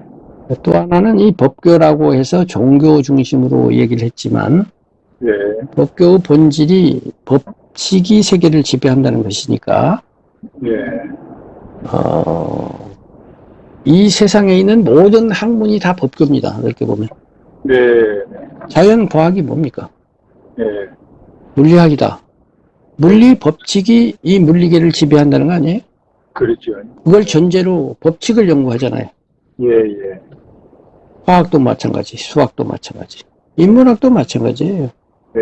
또 하나는 이 법교라고 해서 종교 중심으로 얘기를 했지만 예. 법교의 본질이 법칙이 세계를 지배한다는 것이니까 예. 이 세상에 있는 모든 학문이 다 법교입니다. 이렇게 보면. 네, 자연 과학이 뭡니까? 예. 물리학이다. 물리 법칙이 이 물리계를 지배한다는 거 아니에요? 그렇죠. 그걸 전제로 법칙을 연구하잖아요. 예, 예. 화학도 마찬가지, 수학도 마찬가지, 인문학도 마찬가지예요. 예.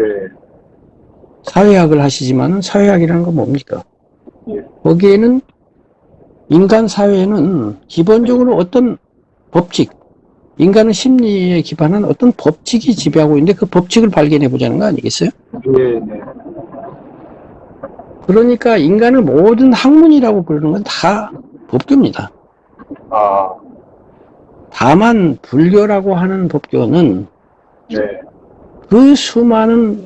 사회학을 하시지만 사회학이라는 건 뭡니까? 예. 거기에는 인간 사회에는 기본적으로 어떤 법칙, 인간의 심리에 기반한 어떤 법칙이 지배하고 있는데 그 법칙을 발견해 보자는 거 아니겠어요? 예, 네. 그러니까 인간의 모든 학문이라고 부르는 건 다 법교입니다. 다만 불교라고 하는 법교는 네. 그 수많은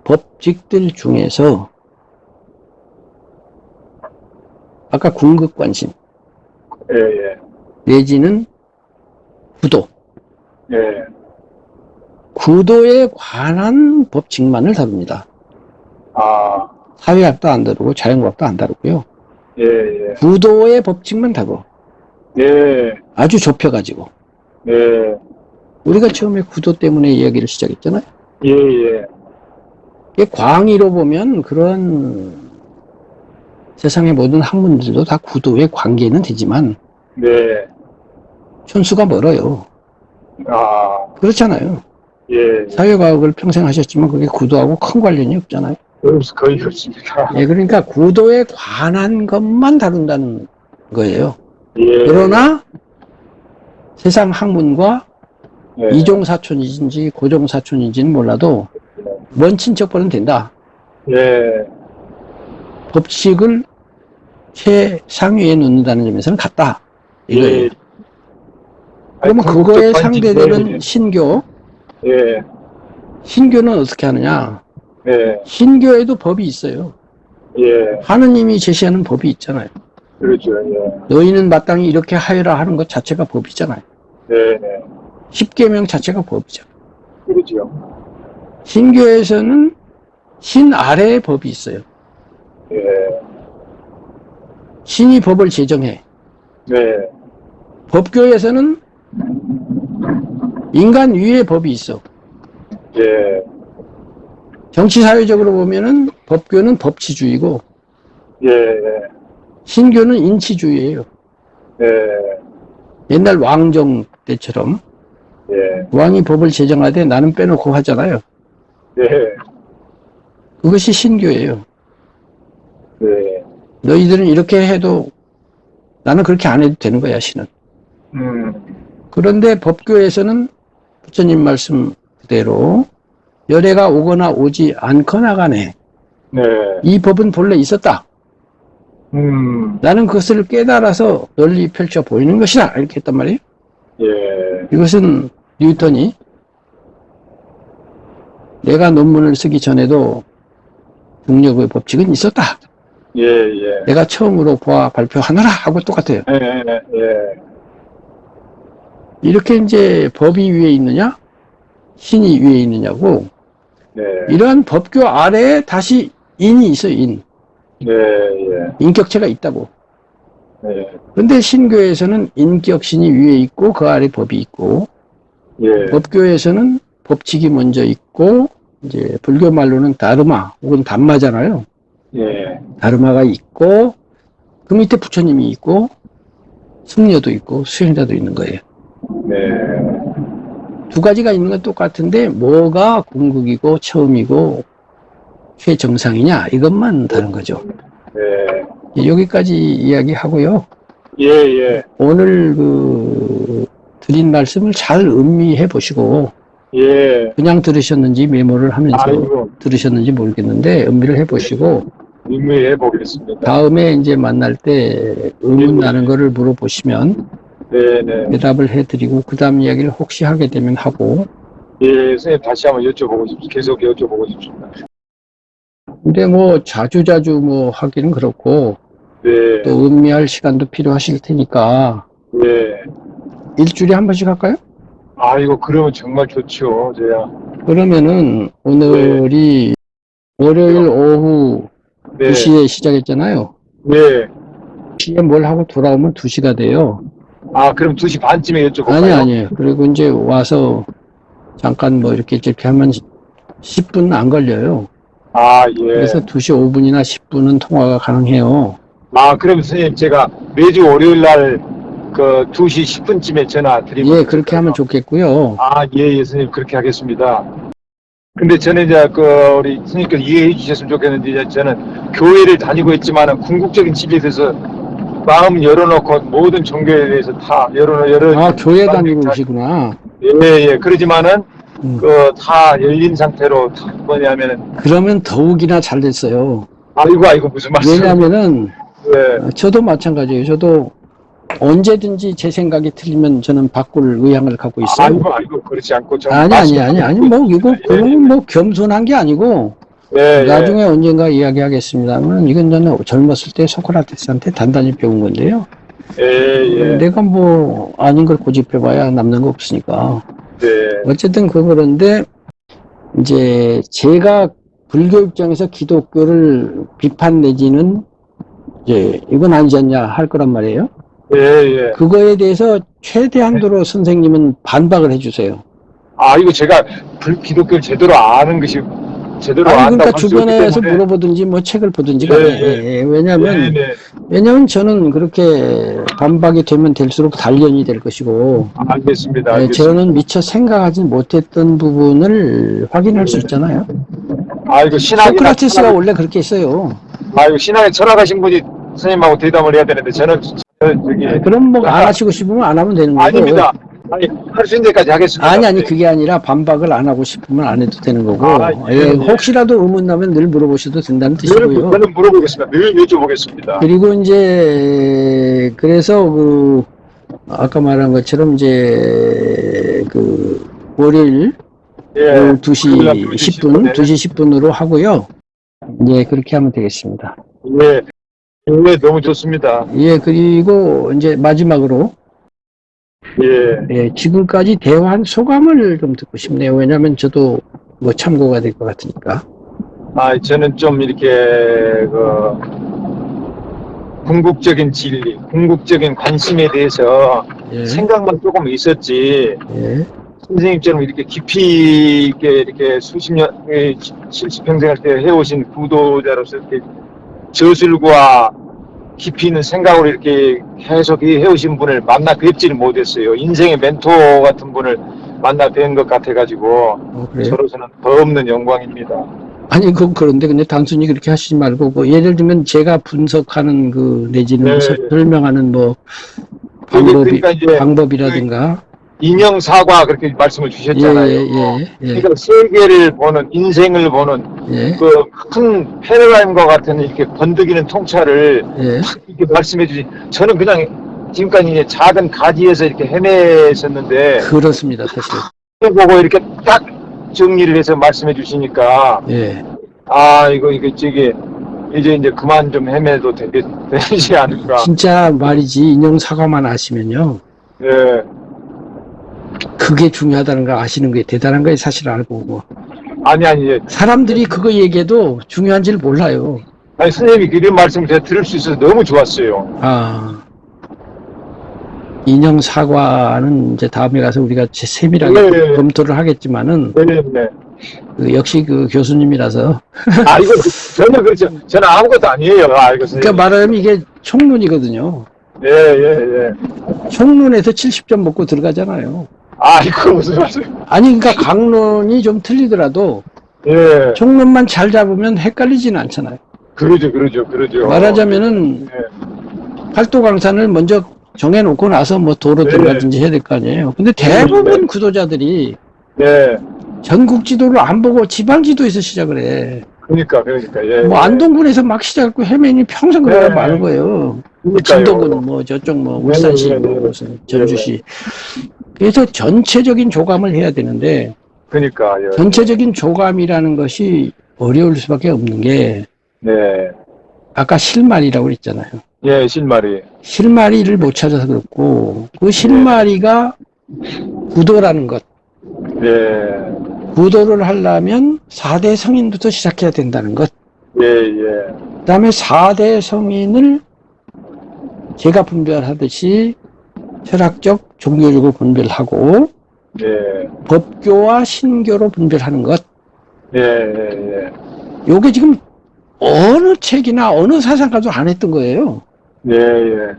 법칙들 중에서 아까 궁극관심 예, 예. 내지는 구도, 예. 구도에 관한 법칙만을 다룹니다. 사회학도 안 다루고 자연과학도 안 다루고요. 예, 예. 구도의 법칙만 다뤄. 예. 아주 좁혀가지고. 예. 우리가 처음에 구도 때문에 이야기를 시작했잖아요. 예, 예. 이게 광의로 보면 그런 세상의 모든 학문들도 다 구도에 관계는 되지만 네. 천수가 멀어요. 그렇잖아요. 예. 사회과학을 평생 하셨지만 그게 구도하고 큰 관련이 없잖아요. 거의 없습니다. 예, 그러니까 구도에 관한 것만 다룬다는 거예요. 예. 그러나 세상 학문과 예. 이종사촌인지 고종사촌인지는 몰라도 먼 친척보는 된다. 예. 법칙을 최상위에 놓는다는 점에서는 같다. 이거예요. 예. 그러면 그거에 상대되는 신교, 예. 신교는 어떻게 하느냐? 예. 신교에도 법이 있어요. 예. 하느님이 제시하는 법이 있잖아요. 그렇죠. 예. 너희는 마땅히 이렇게 하여라 하는 것 자체가 법이잖아요. 네, 네. 십계명 자체가 법이잖아요. 그렇죠. 신교에서는 신 아래의 법이 있어요. 예. 신이 법을 제정해. 네. 법교에서는 인간 위에 법이 있어. 예. 정치사회적으로 보면은 법교는 법치주의고 예. 예. 신교는 인치주의예요. 예. 옛날 왕정 때처럼 예. 왕이 법을 제정하되 나는 빼놓고 하잖아요. 예. 그것이 신교예요. 네. 너희들은 이렇게 해도 나는 그렇게 안 해도 되는 거야, 신은. 그런데 법교에서는 부처님 말씀 그대로 열애가 오거나 오지 않거나 간에 네. 이 법은 본래 있었다. 나는 그것을 깨달아서 널리 펼쳐 보이는 것이다. 이렇게 했단 말이에요. 예. 이것은 뉴턴이 내가 논문을 쓰기 전에도 중력의 법칙은 있었다. 예, 예. 내가 처음으로 보아 발표하느라 하고 똑같아요. 예, 예, 예. 이렇게 이제 법이 위에 있느냐, 신이 위에 있느냐고, 네. 이러한 법교 아래에 다시 인이 있어요, 인. 예, 예. 인격체가 있다고. 예. 근데 신교에서는 인격신이 위에 있고 그 아래 법이 있고, 예. 법교에서는 법칙이 먼저 있고, 이제 불교 말로는 다르마 혹은 담마잖아요. 예. 다르마가 있고 그 밑에 부처님이 있고 승려도 있고 수행자도 있는 거예요. 네. 두 가지가 있는 건 똑같은데 뭐가 궁극이고 처음이고 최정상이냐 이것만 다른 거죠. 네. 여기까지 이야기하고요. 예, 예. 오늘 드린 말씀을 잘 음미해 보시고 예. 그냥 들으셨는지 메모를 하면서 아이고, 들으셨는지 모르겠는데 음미를 해 보시고 의미해 보겠습니다. 다음에 이제 만날 때 의문 나는 거를 물어보시면 네, 네. 대답을 해드리고 그 다음 이야기를 혹시 하게 되면 하고. 예, 선생님 다시 한번 여쭤보고 싶습니다. 계속 여쭤보고 싶습니다. 근데 뭐 자주자주 뭐 하기는 그렇고 네. 또 음미할 시간도 필요하실 테니까 네. 일주일에 한 번씩 할까요? 아이고, 그러면 정말 좋죠, 저야. 그러면은 오늘이 월요일 오후 네. 2시에 시작했잖아요. 네. 2시에 뭘 하고 돌아오면 2시가 돼요. 아, 그럼 2시 반쯤에 여쭤볼까요? 아니에요. 그리고 이제 와서 잠깐 뭐 이렇게 하면 10분 안 걸려요. 아, 예. 그래서 2시 5분이나 10분은 통화가 가능해요. 아, 그럼 선생님 제가 매주 월요일 날 2시 10분쯤에 전화 드리면 예, 그렇게 하면 좋겠고요. 아, 예, 예, 선생님 그렇게 하겠습니다. 근데 저는 이제 우리 선생님께서 이해해 주셨으면 좋겠는데 이제 저는 교회를 다니고 있지만은 궁극적인 집에 대해서 마음 열어놓고 모든 종교에 대해서 다 아, 교회 다니고 오시구나. 예, 예. 그러지만은 음. 다 열린 상태로 다 뭐냐면은 그러면 더욱이나 잘 됐어요. 아이고 무슨 말씀? 왜냐하면은 예. 저도 마찬가지예요. 저도 언제든지 제 생각이 틀리면 저는 바꿀 의향을 갖고 있어요. 아이고 그렇지 않고 좀 아니 뭐 이거 그건 뭐 겸손한 게 아니고 예, 나중에 언젠가 이야기하겠습니다만 이건 저는 젊었을 때 소크라테스한테 단단히 배운 건데요. 예, 예. 내가 뭐 아닌 걸 고집해봐야 남는 거 없으니까. 네. 어쨌든 그런데 이제 제가 불교 입장에서 기독교를 비판 내지는 이제 이건 아니지 않냐 할 거란 말이에요. 예, 예. 그거에 대해서 최대한도로 선생님은 반박을 해주세요. 아, 이거 제가 기독교를 제대로 아는 것이 제대로 아니 안다고 그러니까 할수 없기 주변에서 때문에. 물어보든지 뭐 책을 보든지 예, 간에 예. 왜냐하면 네, 네. 왜냐하면 저는 그렇게 반박이 되면 될수록 단련이 될 것이고 알겠습니다. 알겠습니다. 저는 미처 생각하지 못했던 부분을 확인할 수 있잖아요. 아, 이거 소크라테스가 원래 그렇게 했어요. 이거 신앙에 철학하신 분이 선생님하고 대담을 해야 되는데 저는 저기 그럼 뭐 안 하시고 싶으면 안 하면 되는 거고. 아닙니다. 아니 할 수 있는 데까지 하겠습니다. 아니 그게 아니라 반박을 안 하고 싶으면 안 해도 되는 거고. 아, 예, 예. 혹시라도 의문 나면 늘 물어보셔도 된다는 뜻이고요. 저는 물어보겠습니다. 늘 여쭤보겠습니다. 그리고 이제 그래서 아까 말한 것처럼 이제 월요일 예. 오후 2시 10분, 2시 10분으로 하고요. 예, 그렇게 하면 되겠습니다. 예. 예, 너무 좋습니다. 예, 그리고 이제 마지막으로 예. 지금까지 대화한 소감을 좀 듣고 싶네요. 왜냐하면 저도 뭐 참고가 될 것 같으니까. 아, 저는 좀 이렇게 궁극적인 진리, 궁극적인 관심에 대해서 예, 생각만 조금 있었지. 예, 선생님처럼 이렇게 깊이 있게 이렇게 수십 년, 70평생 할 때 해오신 구도자로서 이렇게 저술과 깊이 있는 생각으로 이렇게 계속 해오신 분을 만나 뵙지는 못했어요. 인생의 멘토 같은 분을 만나 뵌 것 같아가지고 그래요? 저로서는 더 없는 영광입니다. 아니, 그런데 근데 단순히 그렇게 하시지 말고, 예를 들면 제가 분석하는 내지는 네. 설명하는 그러니까 이제 방법이라든가. 인형사과 그렇게 말씀을 주셨잖아요. 예. 그러니까 세계를 보는, 인생을 보는 예, 큰 패러다임과 같은 이렇게 번뜩이는 통찰을 예. 이렇게 말씀해 주신, 저는 그냥 지금까지 이제 작은 가지에서 이렇게 헤맸었는데, 그렇습니다, 사실. 보고 이렇게 딱 정리를 해서 말씀해 주시니까, 예, 이거 이제 그만 좀 헤매도 되지 않을까. 진짜 말이지, 인형 사과만 아시면요. 예. 그게 중요하다는 걸 아시는 게 대단한 거예요, 사실 알고. 뭐. 아니, 예. 사람들이 그거 얘기해도 중요한지를 몰라요. 아니, 선생님이 이런 말씀을 제가 들을 수 있어서 너무 좋았어요. 아. 인형 사과는 이제 다음에 가서 우리가 세밀하게 네. 검토를 하겠지만은, 네네. 역시 그 교수님이라서. 아, 이거 전혀 그렇죠. 저는 아무것도 아니에요. 아, 이거 선생님. 그러니까 말하자면 이게 총론이거든요. 예. 총론에서 70점 먹고 들어가잖아요. 아, 이거 무슨 말씀. 아니, 그러니까 강론이 좀 틀리더라도 예. 총론만 잘 잡으면 헷갈리지는 않잖아요. 그러죠. 말하자면은 예. 팔도강산을 먼저 정해놓고 나서 뭐 도로 네. 들어가든지 해야 될 거 아니에요. 근데 대부분 구도자들이 예. 전국 지도를 안 보고 지방 지도에서 시작을 해. 그러니까, 예. 뭐 안동군에서 막 시작했고 헤맨이 평생 그러다 네. 마는 거예요. 그러니까요. 진도군 뭐 저쪽 뭐 울산시 네. 뭐 무슨 전주시. 그래서 전체적인 조감을 해야 되는데 그러니까, 예. 전체적인 조감이라는 것이 어려울 수밖에 없는 게 네. 아까 실마리라고 그랬잖아요. 예, 실마리. 실마리를 못 찾아서 그렇고 그 실마리가 구도라는 것. 예. 구도를 하려면 4대 성인부터 시작해야 된다는 것. 예. 그 다음에 4대 성인을 제가 분별하듯이 철학적, 종교적으로 분별하고 예. 법교와 신교로 분별하는 것. 예. 요게 지금 어느 책이나 어느 사상가도 안 했던 거예요. 예.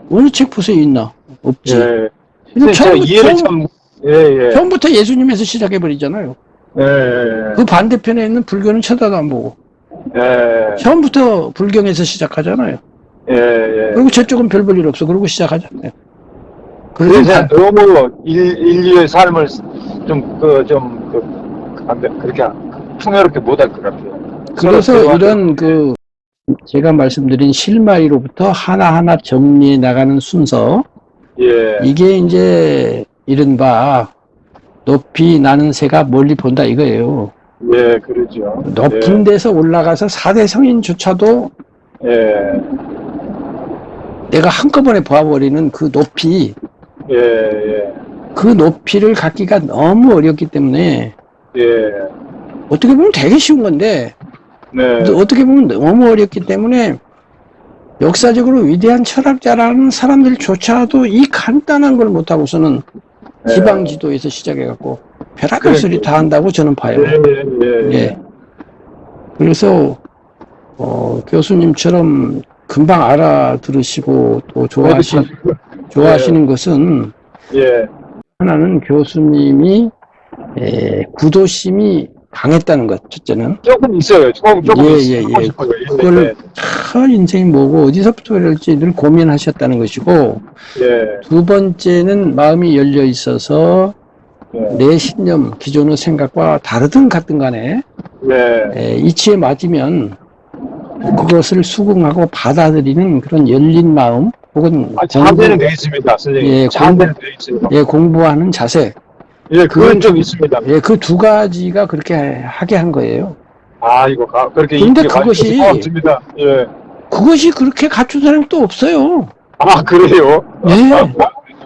어느 책 보세요, 있나? 없지. 예. 그리고 제가 이해를 참, 예. 처음부터 예수님에서 시작해버리잖아요. 예. 그 반대편에 있는 불교는 쳐다도 안 보고. 예. 처음부터 불경에서 시작하잖아요. 예. 그리고 저쪽은 별 볼 일 없어. 그러고 시작하잖아요. 그래서 너무 인류의 삶을 그렇게 풍요롭게 못할 것 같아요. 그래서 이런 제가 말씀드린 실마리로부터 하나하나 정리해 나가는 순서, 예. 이게 이제 이른바 높이 나는 새가 멀리 본다 이거예요. 예, 그러죠. 높은 데서 올라가서 4대 성인조차도 예. 내가 한꺼번에 봐버리는 그 높이, 예. 그 높이를 갖기가 너무 어렵기 때문에 예. 어떻게 보면 되게 쉬운 건데 네. 어떻게 보면 너무 어렵기 때문에 역사적으로 위대한 철학자라는 사람들조차도 이 간단한 걸 못하고서는 네. 지방 지도에서 시작해갖고 별의별 소리 다 한다고 저는 봐요. 예. 그래서 교수님처럼 금방 알아들으시고 또 좋아하시는 것은 예. 하나는 교수님이 구도심이 강했다는 것, 첫째는. 조금 있어요. 조금 예. 싶어요. 그걸 인생이 뭐고 어디서부터 그럴지 늘 고민하셨다는 것이고, 예. 두 번째는 마음이 열려 있어서 내 신념, 기존의 생각과 다르든 같든 간에 이치에 맞으면 그것을 수긍하고 받아들이는 그런 열린 마음, 혹은 참되는 돼 있습니다, 선생님. 예, 참되는 돼 있습니다. 공부하는 자세. 예, 그건 좀 있습니다. 예, 그 두 가지가 그렇게 하게 한 거예요. 아, 이거 그렇게 근데 인기가 그것이- 많이 고맙습니다. 예. 그것이 그렇게 갖춘 사람이 또 없어요. 아, 그래요? 예,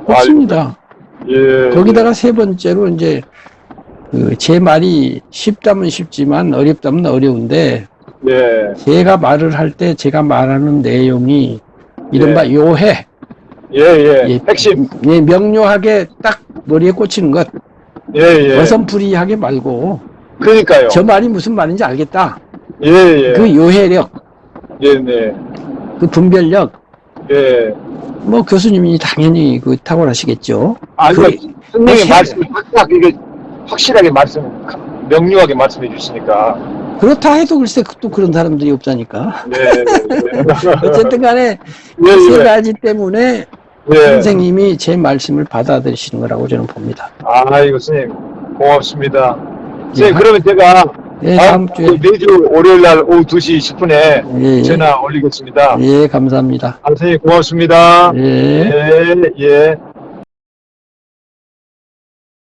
없습니다. 예. 거기다가 세 번째로 이제 제 말이 쉽다면 쉽지만 어렵다면 어려운데, 예. 제가 말을 할 때 제가 말하는 내용이 이른바 요해, 예. 핵심. 예, 명료하게 딱 머리에 꽂히는 것, 예. 어선풀이하게 말고 그러니까요. 저 말이 무슨 말인지 알겠다. 예. 그 요해력, 네. 그 분별력, 예. 뭐 교수님이 당연히 탁월하시겠죠. 아, 이거 선생님의 세- 말씀을 이게 확실하게 명료하게 말씀해 주시니까. 그렇다 해도 글쎄 또 그런 사람들이 없자니까. 네. 어쨌든 간에 예. 세 가지 때문에 예. 선생님이 제 말씀을 받아들이시는 거라고 저는 봅니다. 아, 이거 선생님 고맙습니다. 예, 선생님, 그러면 제가 다음 주에 매주 월요일 날 오후 2시 10분에 예. 전화 올리겠습니다. 예, 감사합니다. 선생님 고맙습니다. 예. 예.